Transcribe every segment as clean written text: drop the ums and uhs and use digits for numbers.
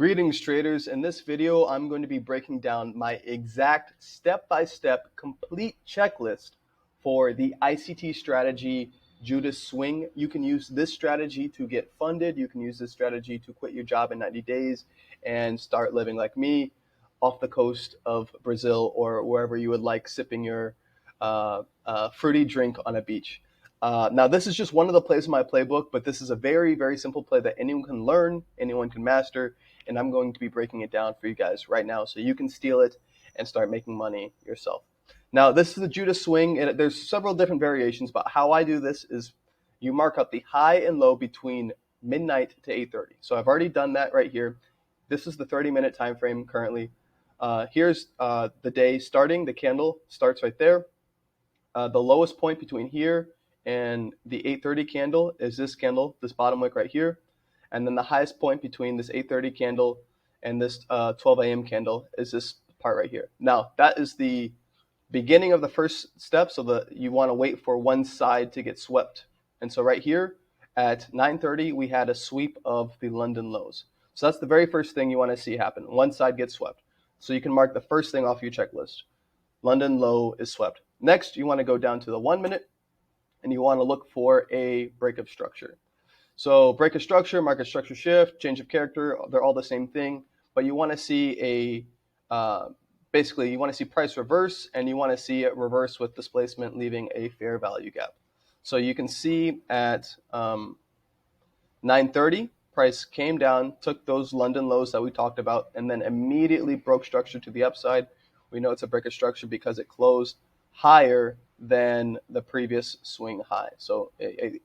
Greetings traders. In this video, I'm going to be breaking down my exact step-by-step complete checklist for the ICT strategy Judas swing. You can use this strategy to get funded. You can use this strategy to quit your job in 90 days and start living like me off the coast of Brazil or wherever you would like, sipping your fruity drink on a beach. Now, this is just one of the plays in my playbook, but this is a very, very simple play that anyone can learn, anyone can master, and I'm going to be breaking it down for you guys right now so you can steal it and start making money yourself. Now, this is the Judas swing, and there's several different variations, but how I do this is you mark up the high and low between midnight to 8:30. So I've already done that right here. This is the 30-minute time frame currently. Here's the day starting. The candle starts right there. The lowest point between here and the 8:30 candle is this candle, this bottom wick right here. And then the highest point between this 8:30 candle and this 12 a.m. candle is this part right here. Now, that is the beginning of the first step, so you want to wait for one side to get swept. And so right here at 9:30, we had a sweep of the London lows. So that's the very first thing you want to see happen. One side gets swept. So you can mark the first thing off your checklist. London low is swept. Next, you want to go down to the 1 minute, and you want to look for a break of structure. So break of structure, market structure shift, change of character, they're all the same thing, but you want to see basically you want to see price reverse, and you want to see it reverse with displacement leaving a fair value gap. So you can see at 9:30, price came down, took those London lows that we talked about, and then immediately broke structure to the upside. We know it's a break of structure because it closed higher than the previous swing high. So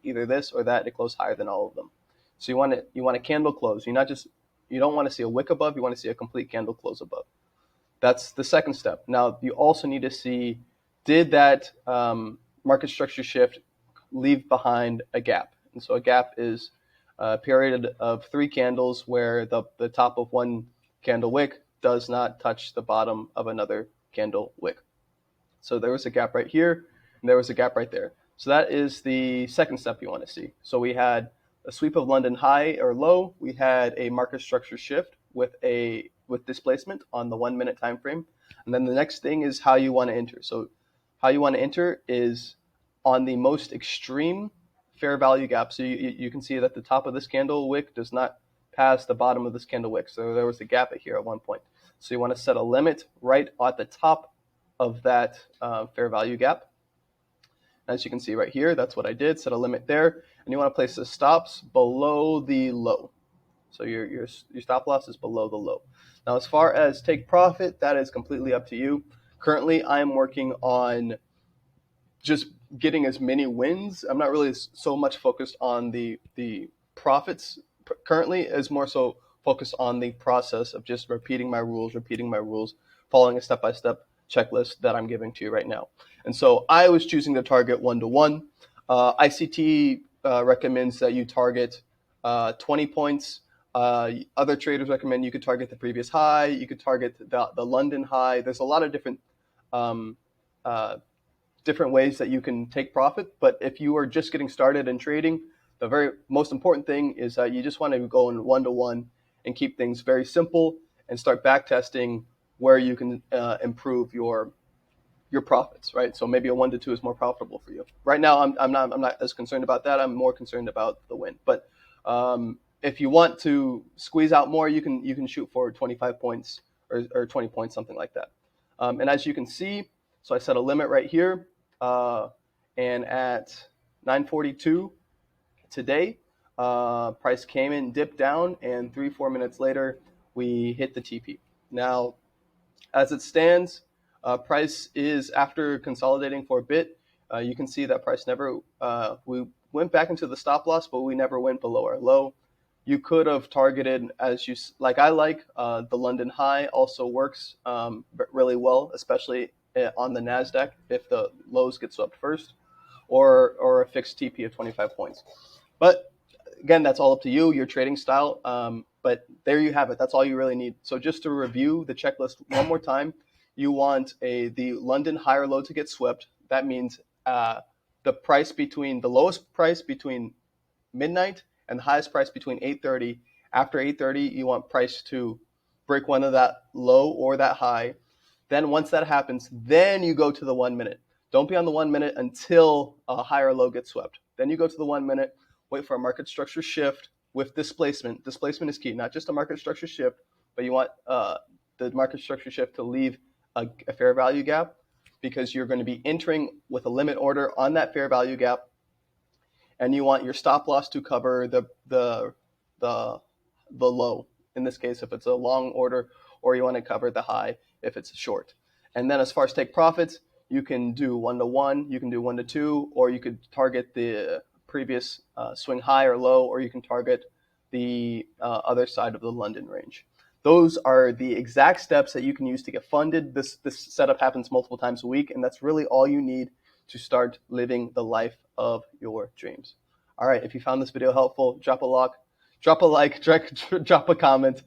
either this or that, it closed higher than all of them. So you want a candle close. You don't want to see a wick above. You want to see a complete candle close above. That's the second step. Now you also need to see, did that market structure shift leave behind a gap? And so a gap is a period of 3 candles where the top of one candle wick does not touch the bottom of another candle wick. So there was a gap right here, and there was a gap right there. So that is the second step you want to see. So we had a sweep of London high or low. We had a market structure shift with displacement on the 1 minute time frame. And then the next thing is how you want to enter. So how you want to enter is on the most extreme fair value gap. So you can see that the top of this candle wick does not pass the bottom of this candle wick. So there was a gap here at one point. So you want to set a limit right at the top of that fair value gap. As you can see right here, that's what I did, set a limit there, and you want to place the stops below the low. So your stop loss is below the low. Now, as far as take profit, that is completely up to you. Currently, I am working on just getting as many wins. I'm not really so much focused on the profits currently, as more so focused on the process of just repeating my rules, following a step-by-step checklist that I'm giving to you right now. And so I was choosing to target 1-to-1. ICT recommends that you target 20 points. Other traders recommend you could target the previous high. You could target the London high. There's a lot of different ways that you can take profit. But if you are just getting started in trading, the very most important thing is that you just want to go in 1-to-1 and keep things very simple and start back testing where you can improve your profits, right? So maybe a 1-to-2 is more profitable for you. Right now, I'm not as concerned about that. I'm more concerned about the win. But if you want to squeeze out more, you can shoot for 25 points or 20 points, something like that. And as you can see, so I set a limit right here, and at 9:42 today, price came in, dipped down, and 3-4 minutes later, we hit the TP. Now, as it stands, price is, after consolidating for a bit, you can see that price never, we went back into the stop loss, but we never went below our low. You could have targeted, the London high also works really well, especially on the NASDAQ if the lows get swept first, or a fixed TP of 25 points. But again, that's all up to you, your trading style. But there you have it. That's all you really need. So just to review the checklist one more time, you want the London high or low to get swept. That means the lowest price between midnight and the highest price between 8:30 After 8:30, you want price to break one of that low or that high. Then once that happens, then you go to the 1 minute. Don't be on the 1 minute until a higher low gets swept. Then you go to the 1 minute, wait for a market structure shift with displacement. Displacement is key, not just a market structure shift, but you want the market structure shift to leave a fair value gap, because you're going to be entering with a limit order on that fair value gap, and you want your stop loss to cover the low. In this case, if it's a long order, or you want to cover the high if it's short. And then as far as take profits, you can do 1-to-1, you can do 1-to-2, or you could target the previous swing high or low, or you can target the other side of the London range. Those are the exact steps that you can use to get funded. This setup happens multiple times a week, and that's really all you need to start living the life of your dreams. All right, if you found this video helpful, drop a like, drop a comment.